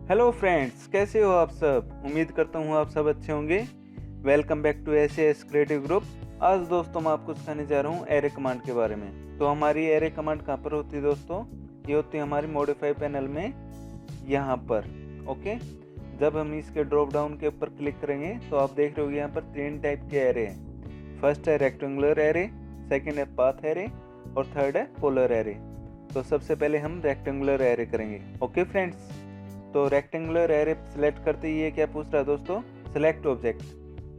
Hello friends, कैसे हो आप सब। उम्मीद करता हूँ आप सब अच्छे होंगे। Welcome back to S creative group. आज दोस्तों मैं आपको सिखाने जा रहा हूँ एरे कमांड के बारे में। तो हमारी एरे कमांड कहाँ पर होती है दोस्तों? ये होती है हमारी मॉडिफाई पैनल में, यहाँ पर। ओके, जब हम इसके ड्रॉप डाउन के ऊपर क्लिक करेंगे तो आप देख रहे हो यहाँ पर 3 टाइप के एरे हैं। फर्स्ट है रेक्टेंगुलर एरे, सेकेंड है पाथ एरे और थर्ड है पोलर एरे। तो सबसे पहले हम रेक्टेंगुलर एरे करेंगे। ओके फ्रेंड्स, तो रेक्टेंगुलर एरे सेलेक्ट करते ही ये क्या पूछ रहा है दोस्तों? Select object.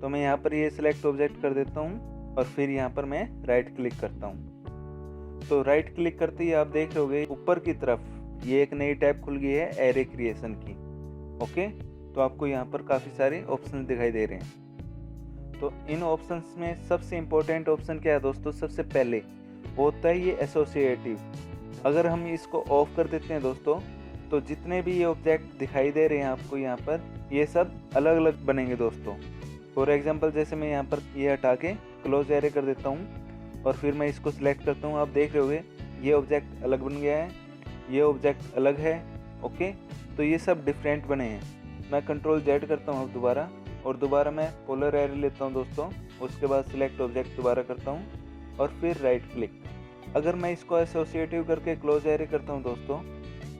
तो मैं यहाँ पर ये सेलेक्ट ऑब्जेक्ट कर देता हूँ और फिर यहाँ पर मैं राइट क्लिक करता हूँ। तो राइट क्लिक करते ही आप देख रहे होगे ऊपर की तरफ ये एक नई टैब खुल गई है एरे क्रिएशन की। ओके, तो आपको यहाँ पर काफ़ी सारे ऑप्शन दिखाई दे रहे हैं। तो इन ऑप्शंस में सबसे इम्पोर्टेंट ऑप्शन क्या है दोस्तों? सबसे पहले होता है ये एसोसिएटिव। अगर हम इसको ऑफ कर देते हैं दोस्तों, तो जितने भी ये ऑब्जेक्ट दिखाई दे रहे हैं आपको यहाँ पर, ये सब अलग अलग बनेंगे दोस्तों। फॉर एग्जांपल जैसे मैं यहाँ पर ये हटा के क्लोज एरे कर देता हूँ और फिर मैं इसको सिलेक्ट करता हूँ। आप देख रहे होगे ये ऑब्जेक्ट अलग बन गया है, ये ऑब्जेक्ट अलग है। ओके, तो ये सब डिफरेंट बने हैं। मैं कंट्रोल जेड करता हूँ अब दोबारा, और दोबारा मैं पोलर एरे लेता हूँ दोस्तों। उसके बाद सिलेक्ट ऑब्जेक्ट दोबारा करता हूँ और फिर राइट क्लिक। अगर मैं इसको एसोसिएटिव करके क्लोज एरे करता हूँ दोस्तों,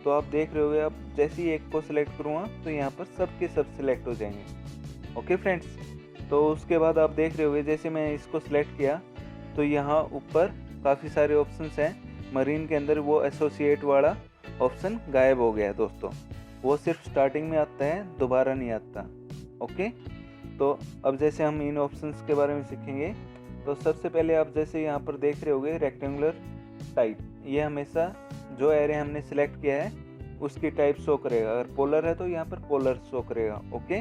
तो आप देख रहे होगे अब जैसे ही एक को सिलेक्ट करूँगा तो यहाँ पर सब के सब सिलेक्ट हो जाएंगे। ओके फ्रेंड्स, तो उसके बाद आप देख रहे होगे जैसे मैं इसको सिलेक्ट किया तो यहाँ ऊपर काफ़ी सारे ऑप्शंस हैं। मरीन के अंदर वो एसोसिएट वाला ऑप्शन गायब हो गया है दोस्तों। वो सिर्फ स्टार्टिंग में आता है, दोबारा नहीं आता। ओके, तो अब जैसे हम इन ऑप्शंस के बारे में सीखेंगे, तो सबसे पहले आप जैसे यहाँ पर देख रहे होगे रेक्टेंगुलर टाइप, ये हमेशा जो एरे हमने सेलेक्ट किया है उसकी टाइप शो करेगा। अगर पोलर है तो यहाँ पर पोलर शो करेगा। ओके,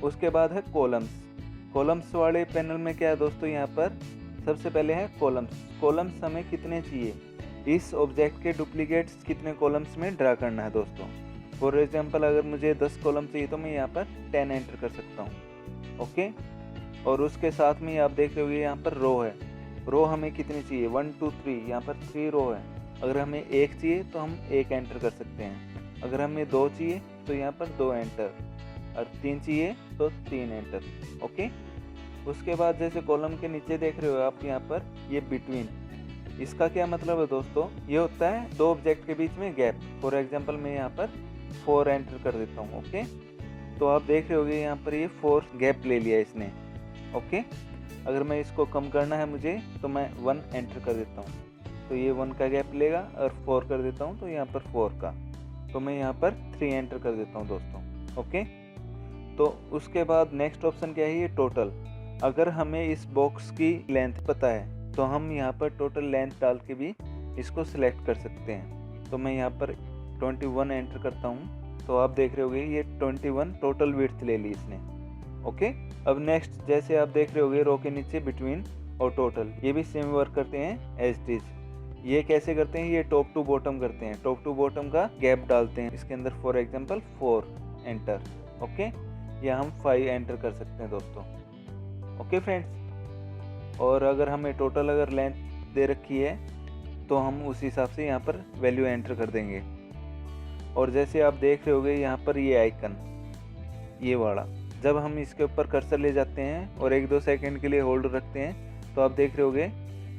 उसके बाद है कॉलम्स। कॉलम्स वाले पैनल में क्या है दोस्तों? यहाँ पर सबसे पहले है कॉलम्स। कॉलम्स हमें कितने चाहिए, इस ऑब्जेक्ट के डुप्लीकेट्स कितने कॉलम्स में ड्रा करना है दोस्तों। फॉर एग्जाम्पल अगर मुझे 10 कॉलम चाहिए तो मैं यहाँ पर 10 एंटर कर सकता हूँ। ओके, और उसके साथ में आप देख रहे होगे यहाँ पर रो है। रो हमें कितनी चाहिए? 1 2 3, यहाँ पर 3 रो है। अगर हमें 1 चाहिए तो हम 1 एंटर कर सकते हैं। अगर हमें 2 चाहिए तो यहाँ पर 2 एंटर, और 3 चाहिए तो 3 एंटर। ओके, उसके बाद जैसे कॉलम के नीचे देख रहे हो आप यहाँ पर ये बिटवीन, इसका क्या मतलब है दोस्तों? ये होता है दो ऑब्जेक्ट के बीच में गैप। फॉर एग्जांपल मैं यहाँ पर 4 एंटर कर देता हूँ। ओके, तो आप देख रहे होगे यहाँ पर ये 4 गैप ले लिया इसने। ओके, अगर मैं इसको कम करना है मुझे तो मैं 1 एंटर कर देता हूँ, तो ये 1 का गैप लेगा, और 4 कर देता हूँ तो यहाँ पर 4 का, तो मैं यहाँ पर 3 एंटर कर देता हूँ दोस्तों। ओके, तो उसके बाद नेक्स्ट ऑप्शन क्या है? ये टोटल। अगर हमें इस बॉक्स की लेंथ पता है तो हम यहाँ पर टोटल लेंथ डाल के भी इसको सिलेक्ट कर सकते हैं। तो मैं यहाँ पर 21 एंटर करता हूँ, तो आप देख रहे होगे ये 21 टोटल विड्थ ले ली इसने। ओके, अब नेक्स्ट जैसे आप देख रहे होगे रो के नीचे बिटवीन और टोटल, ये भी सेम वर्क करते हैं एज इट इज। ये कैसे करते हैं? ये टॉप टू बॉटम करते हैं। टॉप टू बॉटम का गैप डालते हैं इसके अंदर। For example 4 enter. ओके, या हम 5 एंटर कर सकते हैं दोस्तों। ओके फ्रेंड्स, और अगर हमें टोटल अगर लेंथ दे रखी है तो हम उस हिसाब से यहाँ पर वैल्यू एंटर कर देंगे। और जैसे आप देख रहे होगे यहाँ पर ये आइकन, ये वाला, जब हम इसके ऊपर कर्सर ले जाते हैं और 1-2 सेकंड के लिए होल्ड रखते हैं तो आप देख रहे होगे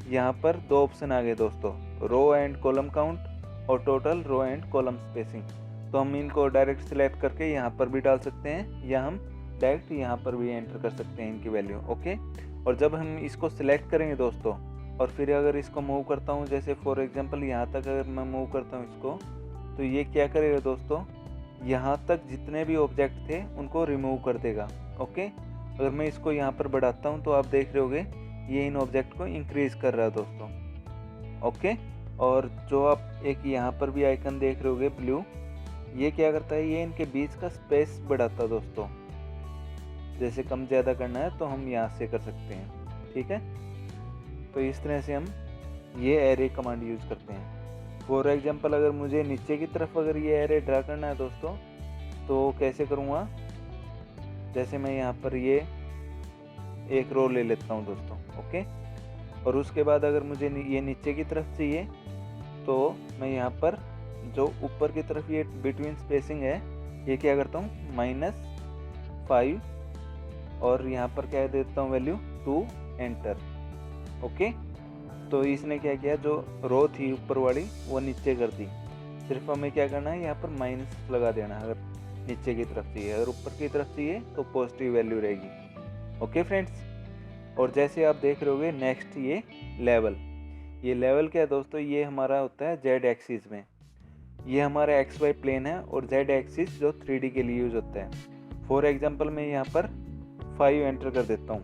यहाँ पर 2 ऑप्शन आ गए दोस्तों, रो एंड कॉलम काउंट और total row and column spacing. तो हम इनको डायरेक्ट सिलेक्ट करके यहाँ पर भी डाल सकते हैं, या हम डायरेक्ट यहाँ पर भी एंटर कर सकते हैं इनकी वैल्यू। ओके, और जब हम इसको सिलेक्ट करेंगे दोस्तों और फिर अगर इसको मूव करता हूँ, जैसे फॉर एग्जांपल यहाँ तक अगर मैं मूव करता हूँ इसको, तो ये क्या करेगा दोस्तों? यहाँ तक जितने भी ऑब्जेक्ट थे उनको रिमूव कर देगा। ओके, अगर मैं इसको यहाँ पर बढ़ाता हूँ तो आप देख रहे होगे ये इन ऑब्जेक्ट को इंक्रीज कर रहा है दोस्तों। ओके, और जो आप एक यहाँ पर भी आइकन देख रहे होगे ब्लू, ये क्या करता है? ये इनके बीच का स्पेस बढ़ाता है दोस्तों। जैसे कम ज़्यादा करना है तो हम यहाँ से कर सकते हैं। ठीक है, तो इस तरह से हम ये एरे कमांड यूज़ करते हैं। फॉर एग्जांपल अगर मुझे नीचे की तरफ अगर ये एरे ड्रा करना है दोस्तों, तो कैसे करूँगा? जैसे मैं यहाँ पर ये एक रो ले लेता हूँ दोस्तों। ओके, और उसके बाद अगर मुझे ये नीचे की तरफ चाहिए तो मैं यहाँ पर जो ऊपर की तरफ ये बिटवीन स्पेसिंग है ये क्या करता हूँ -5 और यहाँ पर क्या देता हूँ वैल्यू 2 एंटर। ओके, तो इसने क्या किया, जो रो थी ऊपर वाली वो नीचे कर दी। सिर्फ हमें क्या करना है, यहाँ पर माइनस लगा देना अगर नीचे की तरफ चाहिए, अगर ऊपर की तरफ चाहिए तो पॉजिटिव वैल्यू रहेगी। ओके फ्रेंड्स, और जैसे आप देख रहे होगे नेक्स्ट ये लेवल क्या है दोस्तों, ये हमारा होता है जेड एक्सिस में। ये हमारा एक्स वाई प्लेन है और जेड एक्सिस जो 3D के लिए यूज होता है। फॉर एग्जांपल मैं यहाँ पर 5 एंटर कर देता हूँ,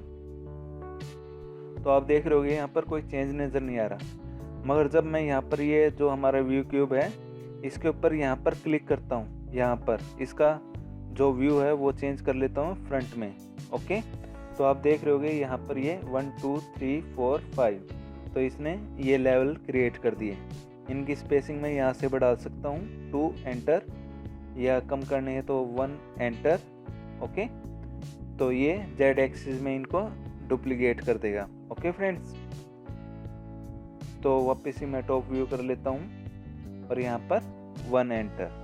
तो आप देख रहे होगे यहाँ पर कोई चेंज नज़र नहीं आ रहा। मगर जब मैं यहाँ पर ये जो हमारा व्यू क्यूब है इसके ऊपर यहाँ पर क्लिक करता हूँ, यहाँ पर इसका जो व्यू है वो चेंज कर लेता हूँ फ्रंट में। ओके, तो आप देख रहे होगे यहाँ पर ये 1 2 3 4 5, तो इसने ये लेवल क्रिएट कर दिए। इनकी स्पेसिंग मैं यहाँ से बढ़ा सकता हूँ 2 एंटर, या कम करने है तो 1 एंटर। ओके, तो ये जेड एक्सिस में इनको डुप्लीकेट कर देगा। ओके फ्रेंड्स, तो वापस ही मैं टॉप व्यू कर लेता हूँ और यहाँ पर 1 एंटर।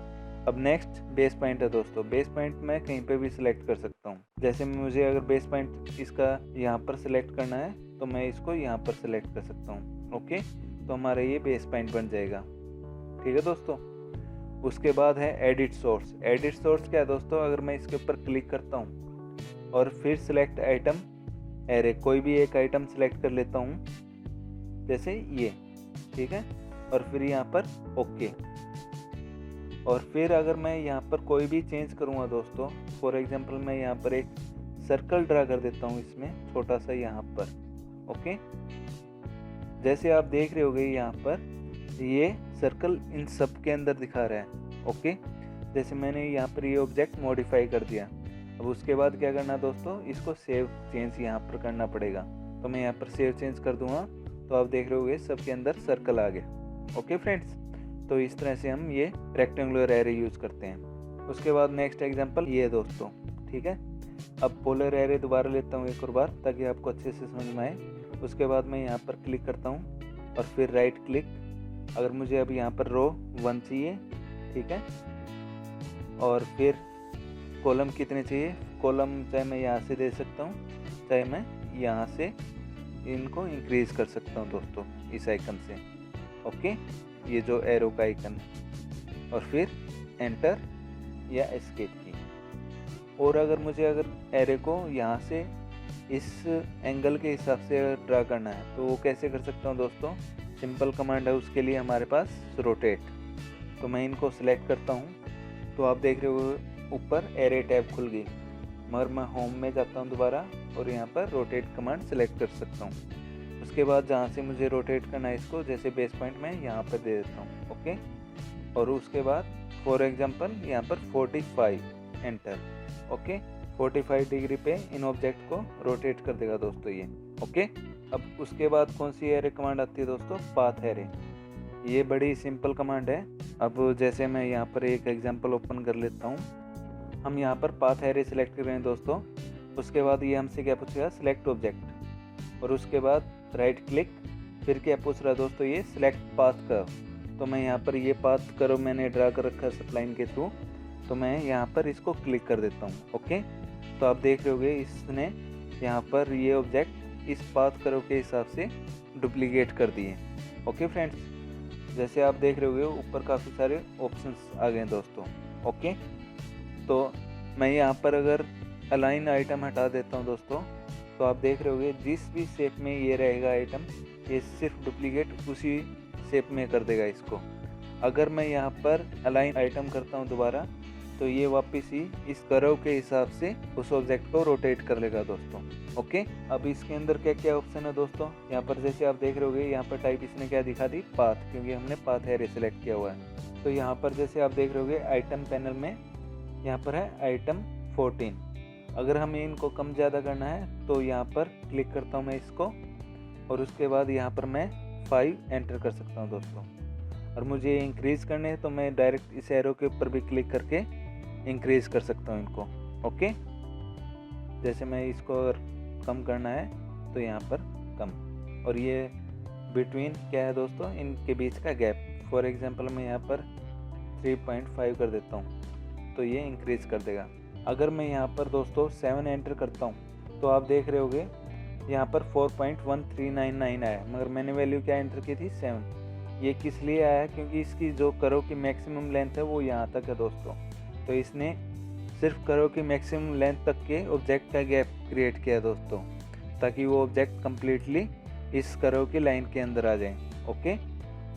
अब नेक्स्ट बेस पॉइंट है दोस्तों। बेस पॉइंट मैं कहीं पे भी सिलेक्ट कर सकता हूँ। जैसे मुझे अगर बेस पॉइंट इसका यहाँ पर सिलेक्ट करना है तो मैं इसको यहाँ पर सिलेक्ट कर सकता हूँ। ओके, तो हमारा ये बेस पॉइंट बन जाएगा। ठीक है दोस्तों, उसके बाद है एडिट सोर्स। एडिट सोर्स क्या है दोस्तों, अगर मैं इसके ऊपर क्लिक करता हूँ और फिर सिलेक्ट आइटम एरे, कोई भी एक आइटम सिलेक्ट कर लेता हूँ जैसे ये, ठीक है, और फिर यहाँ पर ओके। और फिर अगर मैं यहाँ पर कोई भी चेंज करूँगा दोस्तों, फॉर एग्जांपल मैं यहाँ पर एक सर्कल ड्रा कर देता हूँ इसमें छोटा सा यहाँ पर। ओके, जैसे आप देख रहे होगे यहाँ पर ये सर्कल इन सब के अंदर दिखा रहा है। ओके, जैसे मैंने यहाँ पर ये ऑब्जेक्ट मॉडिफाई कर दिया। अब उसके बाद क्या करना दोस्तों, इसको सेव चेंज यहाँ पर करना पड़ेगा। तो मैं यहाँ पर सेव चेंज कर दूंगा, तो आप देख रहे होगे सबके अंदर सर्कल आ गया। ओके फ्रेंड्स, तो इस तरह से हम ये रेक्टेंगुलर एरे यूज़ करते हैं। उसके बाद नेक्स्ट एग्जांपल ये है दोस्तों। ठीक है, अब पोलर एरे दोबारा लेता हूँ एक और बार ताकि आपको अच्छे से समझ में आए। उसके बाद मैं यहाँ पर क्लिक करता हूँ और फिर राइट क्लिक। अगर मुझे अब यहाँ पर रो 1 चाहिए, ठीक है, और फिर कॉलम कितने चाहिए, कॉलम चाहे मैं यहाँ से दे सकता हूँ, चाहे मैं यहाँ से इनको इंक्रीज कर सकता हूँ दोस्तों इस आइकन से। ओके, ये जो एरो का आइकन है, और फिर एंटर या एस्केप की। और अगर मुझे एरे को यहाँ से इस एंगल के हिसाब से ड्रा करना है तो वो कैसे कर सकता हूँ दोस्तों, सिंपल कमांड है उसके लिए हमारे पास रोटेट। तो मैं इनको सिलेक्ट करता हूँ, तो आप देख रहे हो ऊपर एरे टैब खुल गई। मगर मैं होम में जाता हूँ दोबारा और यहाँ पर रोटेट कमांड सेलेक्ट कर सकता हूँ। उसके बाद जहाँ से मुझे रोटेट करना है इसको, जैसे बेस पॉइंट में यहाँ पर दे देता हूँ। ओके, और उसके बाद फॉर एग्जांपल यहाँ पर 45 एंटर। ओके, 45 डिग्री पे इन ऑब्जेक्ट को रोटेट कर देगा दोस्तों ये। ओके, अब उसके बाद कौन सी एरे कमांड आती है दोस्तों, पाथ एरे। ये बड़ी सिंपल कमांड है। अब जैसे मैं यहाँ पर एक एग्जांपल ओपन कर लेता हूँ। हम यहाँ पर पाथ एरे सिलेक्ट कर रहे हैं दोस्तों। उसके बाद ये हमसे क्या पूछेगा, सिलेक्ट ऑब्जेक्ट, और उसके बाद राइट क्लिक। फिर क्या पूछ रहा है दोस्तों, ये सिलेक्ट पाथ कर्व। तो मैं यहाँ पर ये पाथ कर्व मैंने ड्रा कर रखा है सप्लाइन के थ्रू, तो मैं यहाँ पर इसको क्लिक कर देता हूँ। ओके, तो आप देख रहे होगे इसने यहाँ पर ये ऑब्जेक्ट इस पाथ कर्व के हिसाब से डुप्लीकेट कर दिए। ओके फ्रेंड्स, जैसे आप देख रहे होगे ऊपर काफ़ी सारे ऑप्शंस आ गए हैं दोस्तों। ओके, तो मैं यहाँ पर अगर अलाइन आइटम हटा देता हूँ दोस्तों, तो आप देख रहे होगे जिस भी शेप में ये रहेगा आइटम, ये सिर्फ डुप्लीकेट उसी शेप में कर देगा इसको। अगर मैं यहाँ पर अलाइन आइटम करता हूँ दोबारा, तो ये वापस ही इस कर्व के हिसाब से उस ऑब्जेक्ट को रोटेट कर लेगा दोस्तों। ओके, अब इसके अंदर क्या क्या ऑप्शन है दोस्तों, यहाँ पर जैसे आप देख रहे होगे यहाँ पर टाइप इसने क्या दिखा दी, पाथ, क्योंकि हमने पाथ एरे सेलेक्ट किया हुआ है। तो यहाँ पर जैसे आप देख रहे होगे आइटम पैनल में यहाँ पर है आइटम 14। अगर हमें इनको कम ज़्यादा करना है तो यहाँ पर क्लिक करता हूँ मैं इसको, और उसके बाद यहाँ पर मैं 5 एंटर कर सकता हूँ दोस्तों। और मुझे इंक्रीज़ करने हैं तो मैं डायरेक्ट इस एरो के ऊपर भी क्लिक करके इंक्रीज़ कर सकता हूँ इनको। ओके, जैसे मैं इसको कम करना है तो यहाँ पर कम, और ये बिटवीन क्या है दोस्तों, इनके बीच का गैप। फॉर एग्जांपल मैं यहाँ पर 3.5 कर देता हूँ। तो ये इंक्रीज़ कर देगा। अगर मैं यहाँ पर दोस्तों 7 एंटर करता हूँ तो आप देख रहे होगे यहाँ पर 4.1399 आया, मगर मैंने वैल्यू क्या एंटर की थी 7। ये किस लिए आया, क्योंकि इसकी जो करो की मैक्सिमम लेंथ है वो यहाँ तक है दोस्तों। तो इसने सिर्फ करो की मैक्सिमम लेंथ तक के ऑब्जेक्ट का गैप क्रिएट किया दोस्तों, ताकि वो ऑब्जेक्ट कम्प्लीटली इस करो की लाइन के अंदर आ जाए। ओके,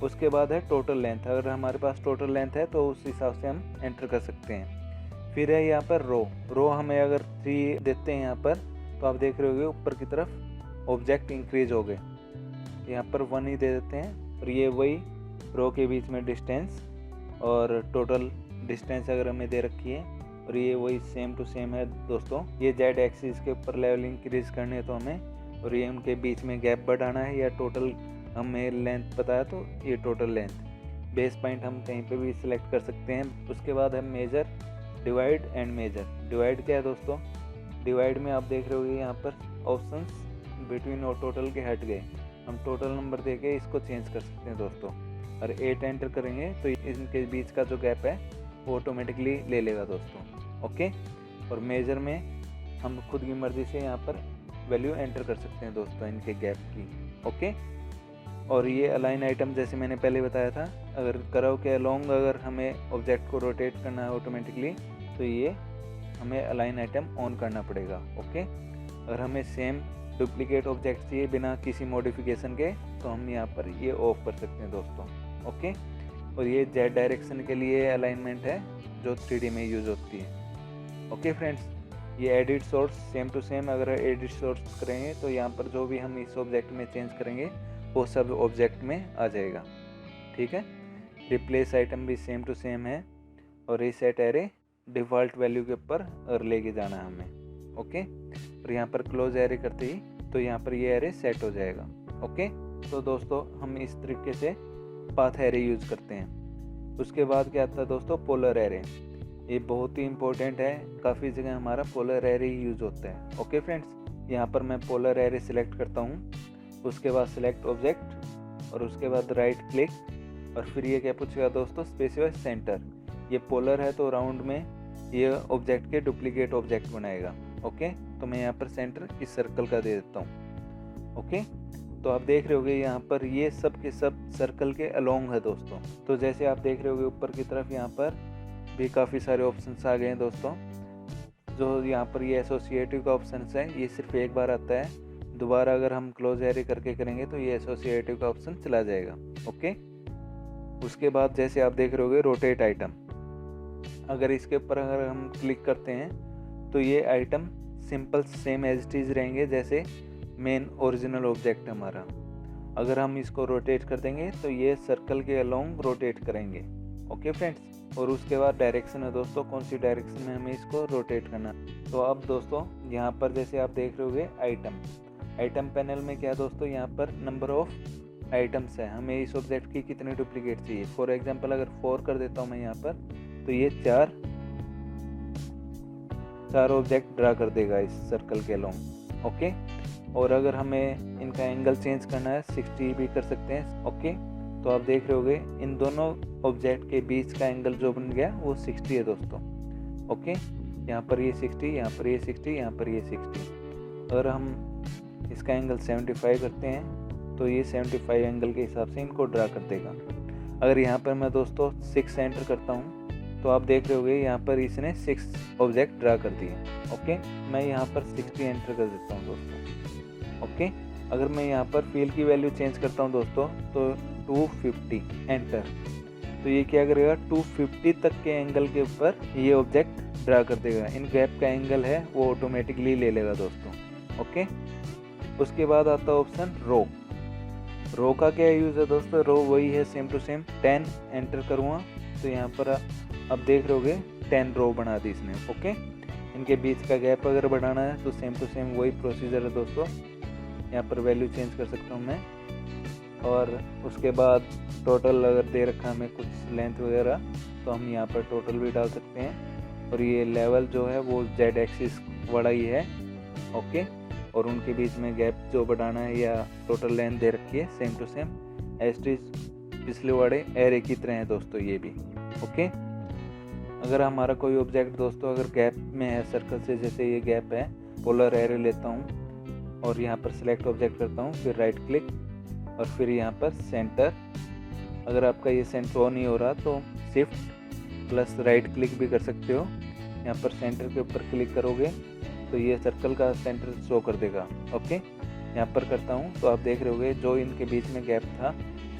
उसके बाद है टोटल लेंथ। अगर हमारे पास टोटल लेंथ है तो उस हिसाब से हम एंटर कर सकते हैं। फिर है यहाँ पर रो हमें अगर 3 देते हैं यहाँ पर, तो आप देख रहे होगे ऊपर की तरफ ऑब्जेक्ट इंक्रीज हो गए। यहाँ पर 1 ही दे देते हैं, और ये वही रो के बीच में डिस्टेंस और टोटल डिस्टेंस अगर हमें दे रखी है, और ये वही सेम टू सेम है दोस्तों। ये जेड एक्सिस के ऊपर लेवल इंक्रीज करनी है तो हमें, और ये उनके बीच में गैप बढ़ाना है, या टोटल हमें लेंथ पता है तो ये टोटल लेंथ। बेस पॉइंट हम कहीं पे भी सिलेक्ट कर सकते हैं। उसके बाद है major, divide and major. Divide क्या है दोस्तों, डिवाइड में आप देख रहे होगे यहाँ पर ऑप्शंस बिटवीन और टोटल के हट गए। हम टोटल नंबर दे के इसको चेंज कर सकते हैं दोस्तों, और 8 एंटर करेंगे तो इनके बीच का जो गैप है वो ऑटोमेटिकली ले लेगा दोस्तों। ओके, और मेजर में हम खुद की मर्ज़ी से यहाँ पर वैल्यू एंटर कर सकते हैं दोस्तों इनके गैप की। ओके, और ये अलाइन आइटम जैसे मैंने पहले बताया था, अगर करो के अलोंग अगर हमें ऑब्जेक्ट को रोटेट करना है ऑटोमेटिकली, तो ये हमें अलाइन आइटम ऑन करना पड़ेगा। ओके, अगर हमें सेम डुप्लीकेट ऑब्जेक्ट चाहिए बिना किसी मॉडिफिकेशन के, तो हम यहाँ पर ये ऑफ कर सकते हैं दोस्तों। ओके, और ये जेड डायरेक्शन के लिए अलाइनमेंट है जो 3D में यूज़ होती है। ओके फ्रेंड्स, ये edit source same to same. अगर एडिट सोर्स करेंगे तो यहाँ पर जो भी हम इस ऑब्जेक्ट में चेंज करेंगे वो सब ऑब्जेक्ट में आ जाएगा। ठीक है, रिप्लेस आइटम भी सेम टू सेम है, और रीसेट एरे डिफ़ॉल्ट वैल्यू के ऊपर और लेके जाना है हमें। ओके, और यहाँ पर क्लोज एरे करते ही तो यहाँ पर ये एरे सेट हो जाएगा। ओके, तो दोस्तों हम इस तरीके से पाथ एरे यूज़ करते हैं। उसके बाद क्या आता है दोस्तों, पोलर एरे। ये बहुत ही इंपॉर्टेंट है, काफ़ी जगह हमारा पोलर एरे ही यूज़ होता है। ओके फ्रेंड्स, यहाँ पर मैं पोलर एरे सिलेक्ट करता हूँ, उसके बाद सिलेक्ट ऑब्जेक्ट, और उसके बाद राइट क्लिक, और फिर ये क्या पूछेगा दोस्तों, स्पेसिफाई सेंटर। ये पोलर है तो राउंड में ये ऑब्जेक्ट के डुप्लीकेट ऑब्जेक्ट बनाएगा। ओके, तो मैं यहाँ पर सेंटर इस सर्कल का दे देता हूँ। ओके, तो आप देख रहे होगे यहाँ पर ये सब के सब सर्कल के अलोंग है दोस्तों। तो जैसे आप देख रहे होगे ऊपर की तरफ यहाँ पर भी काफ़ी सारे ऑप्शंस आ गए हैं दोस्तों। जो यहाँ पर ये एसोसिएटिव का ऑप्शन है, ये सिर्फ एक बार आता है, दोबारा अगर हम क्लोज एरे करके करेंगे तो ये एसोसिएटिव का ऑप्शन चला जाएगा। ओके, उसके बाद जैसे आप देख रहे होगे रोटेट आइटम, अगर इसके ऊपर अगर हम क्लिक करते हैं तो ये item simple same as it is रहेंगे जैसे मेन ओरिजिनल ऑब्जेक्ट हमारा। अगर हम इसको रोटेट कर देंगे तो ये सर्कल के अलोंग रोटेट करेंगे। ओके फ्रेंड्स, और उसके बाद डायरेक्शन है दोस्तों, कौन सी डायरेक्शन में हमें इसको रोटेट करना। तो अब दोस्तों यहाँ पर जैसे आप देख रहे होगे आइटम पैनल में क्या दोस्तों, यहाँ पर नंबर ऑफ आइटम्स है, हमें इस ऑब्जेक्ट की कितने डुप्लीकेट चाहिए। फॉर एग्जांपल अगर 4 कर देता हूँ मैं यहाँ पर, तो ये 4 ऑब्जेक्ट ड्रा कर देगा इस सर्कल के अलोंग। ओके, और अगर हमें इनका एंगल चेंज करना है 60 भी कर सकते हैं। ओके, तो आप देख रहे होगे इन दोनों ऑब्जेक्ट के बीच का एंगल जो बन गया वो 60 है दोस्तों। ओके, यहाँ पर ये 60, यहाँ पर ये 60, यहाँ पर ये 60। अगर हम इसका एंगल 75 करते हैं तो ये 75 एंगल के हिसाब से इनको ड्रा कर देगा। अगर यहाँ पर मैं दोस्तों 6 एंटर करता हूँ तो आप देख रहे होगे यहाँ पर इसने 6 ऑब्जेक्ट ड्रा कर दिए। ओके, मैं यहाँ पर 60 एंटर कर देता हूँ दोस्तों। ओके, अगर मैं यहाँ पर फील की वैल्यू चेंज करता हूँ दोस्तों तो 250 एंटर, तो ये क्या करेगा 250 तक के एंगल के ऊपर ये ऑब्जेक्ट ड्रा कर देगा। इन गैप का एंगल है वो ऑटोमेटिकली ले लेगा दोस्तों। ओके, उसके बाद आता है ऑप्शन रो का क्या यूज़ है दोस्तों, रो वही है सेम टू सेम। 10 एंटर करूँगा तो यहाँ पर अब देख रहे होगे 10 रो बना दी इसने। ओके, इनके बीच का गैप अगर बढ़ाना है तो सेम टू सेम वही प्रोसीजर है दोस्तों। यहाँ पर वैल्यू चेंज कर सकता हूँ मैं, और उसके बाद टोटल अगर दे रखा हमें कुछ लेंथ वगैरह तो हम यहाँ पर टोटल भी डाल सकते हैं। और ये लेवल जो है वो जेड एक्सिस वाला ही है। ओके, और उनके बीच में गैप जो बढ़ाना है या टोटल लेंथ दे रखी है same to same as it is पिछले वाले एरे की तरह है दोस्तों ये भी। ओके, अगर हमारा कोई ऑब्जेक्ट दोस्तों अगर गैप में है सर्कल से, जैसे ये गैप है, पोलर एरो लेता हूँ और यहाँ पर सिलेक्ट ऑब्जेक्ट करता हूँ, फिर राइट क्लिक और फिर यहाँ पर सेंटर। अगर आपका ये सेंटर शो नहीं हो रहा तो शिफ्ट प्लस राइट क्लिक भी कर सकते हो। यहाँ पर सेंटर के ऊपर क्लिक करोगे तो ये सर्कल का सेंटर शो कर देगा। ओके, यहाँ पर करता हूँ तो आप देख रहे होगे जो इनके बीच में गैप था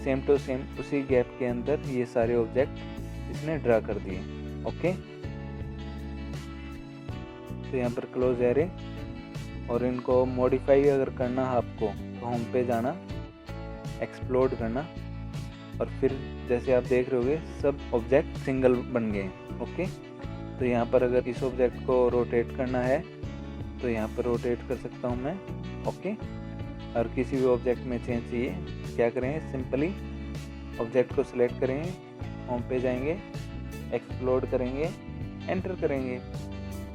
सेम टू सेम उसी गैप के अंदर ये सारे ऑब्जेक्ट इसने ड्रा कर दिए। ओके, तो यहाँ पर क्लोज एरे, और इनको मॉडिफाई अगर करना है आपको तो होम पे जाना, एक्सप्लोड करना, और फिर जैसे आप देख रहे होगे सब ऑब्जेक्ट सिंगल बन गए। ओके, तो यहाँ पर अगर इस ऑब्जेक्ट को रोटेट करना है तो यहाँ पर रोटेट कर सकता हूँ मैं। ओके, और किसी भी ऑब्जेक्ट में चेंज चाहिए, क्या करेंगे, सिंपली ऑब्जेक्ट को सिलेक्ट करेंगे, होम पे जाएंगे, एक्सप्लोड करेंगे, एंटर करेंगे,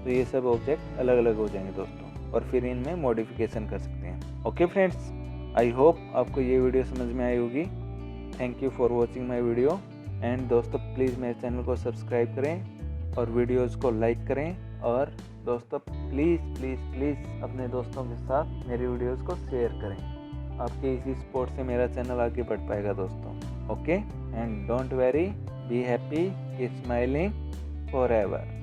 तो ये सब ऑब्जेक्ट अलग अलग हो जाएंगे दोस्तों, और फिर इनमें मॉडिफिकेशन कर सकते हैं। ओके फ्रेंड्स, आई होप आपको ये वीडियो समझ में आई होगी। Thank you for watching my video. And दोस्तों प्लीज़ मेरे चैनल को सब्सक्राइब करें और वीडियोज़ को लाइक करें, और दोस्तों प्लीज़ प्लीज़ प्लीज़ अपने दोस्तों के साथ मेरी वीडियोज़ को शेयर करें। आपके इसी सपोर्ट से मेरा चैनल आगे बढ़ पाएगा दोस्तों। Okay, and don't worry, be happy, keep smiling for ever.